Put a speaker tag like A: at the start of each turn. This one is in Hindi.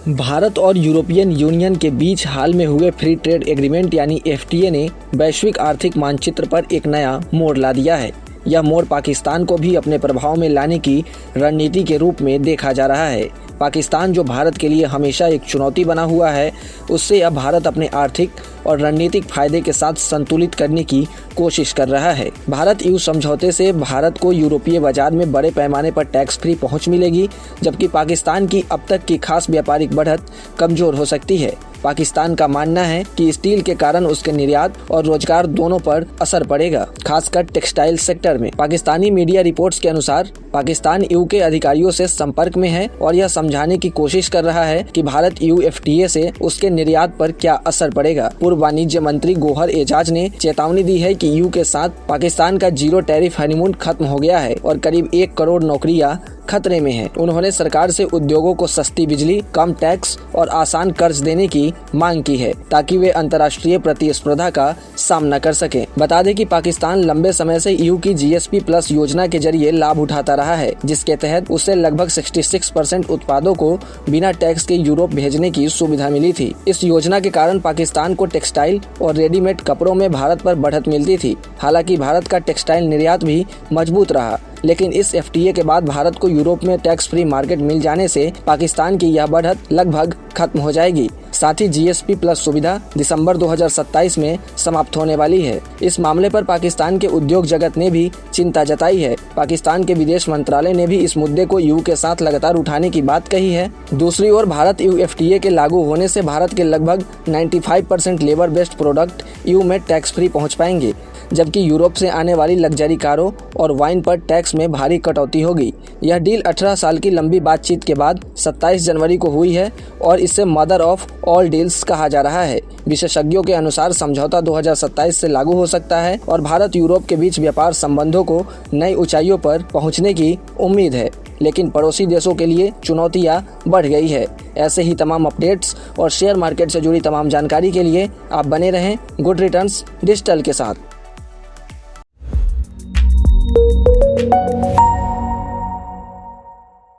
A: भारत और यूरोपियन यूनियन के बीच हाल में हुए फ्री ट्रेड एग्रीमेंट यानी FTA ने वैश्विक आर्थिक मानचित्र पर एक नया मोड़ ला दिया है। यह मोड़ पाकिस्तान को भी अपने प्रभाव में लाने की रणनीति के रूप में देखा जा रहा है। पाकिस्तान, जो भारत के लिए हमेशा एक चुनौती बना हुआ है, उससे अब भारत अपने आर्थिक और रणनीतिक फायदे के साथ संतुलित करने की कोशिश कर रहा है। भारत EU समझौते से भारत को यूरोपीय बाजार में बड़े पैमाने पर टैक्स फ्री पहुंच मिलेगी, जबकि पाकिस्तान की अब तक की खास व्यापारिक बढ़त कमजोर हो सकती है। पाकिस्तान का मानना है कि स्टील के कारण उसके निर्यात और रोजगार दोनों पर असर पड़ेगा, खासकर टेक्सटाइल सेक्टर में। पाकिस्तानी मीडिया रिपोर्ट्स के अनुसार पाकिस्तान EU के अधिकारियों से संपर्क में है और यह समझाने की कोशिश कर रहा है कि भारत EU FTA से उसके निर्यात पर क्या असर पड़ेगा। पूर्व वाणिज्य मंत्री गौहर एजाज ने चेतावनी दी है कि EU के साथ पाकिस्तान का जीरो टैरिफ हनीमून खत्म हो गया है और करीब 1 करोड़ नौकरियां खतरे में है। उन्होंने सरकार से उद्योगों को सस्ती बिजली, कम टैक्स और आसान कर्ज देने की मांग की है, ताकि वे अंतर्राष्ट्रीय प्रतिस्पर्धा का सामना कर सकें। बता दें कि पाकिस्तान लंबे समय से EU की GSP+ योजना के जरिए लाभ उठाता रहा है, जिसके तहत उसे लगभग 66% उत्पादों को बिना टैक्स के यूरोप भेजने की सुविधा मिली थी। इस योजना के कारण पाकिस्तान को टेक्सटाइल और रेडीमेड कपड़ों में भारत पर बढ़त मिलती थी। हालांकि भारत का टेक्सटाइल निर्यात भी मजबूत रहा, लेकिन इस FTA के बाद भारत को यूरोप में टैक्स फ्री मार्केट मिल जाने से पाकिस्तान की यह बढ़त लगभग खत्म हो जाएगी। साथ ही GSP+ सुविधा दिसंबर 2027 में समाप्त होने वाली है। इस मामले पर पाकिस्तान के उद्योग जगत ने भी चिंता जताई है। पाकिस्तान के विदेश मंत्रालय ने भी इस मुद्दे को EU के साथ लगातार उठाने की बात कही है। दूसरी ओर भारत EU FTA के लागू होने से भारत के लगभग 95% लेबर बेस्ड प्रोडक्ट EU में टैक्स फ्री पहुँच पाएंगे, जबकि यूरोप से आने वाली लग्जरी कारों और वाइन पर टैक्स में भारी कटौती होगी। यह डील 18 साल की लंबी बातचीत के बाद 27 जनवरी को हुई है और इसे मदर ऑफ ऑल डील्स कहा जा रहा है। विशेषज्ञों के अनुसार समझौता 2027 से लागू हो सकता है और भारत यूरोप के बीच व्यापार संबंधों को नई ऊंचाइयों पर पहुंचने की उम्मीद है, लेकिन पड़ोसी देशों के लिए चुनौतियां बढ़ गई है। ऐसे ही तमाम अपडेट्स और शेयर मार्केट से जुड़ी तमाम जानकारी के लिए आप बने रहें गुड रिटर्न्स डिजिटल के साथ।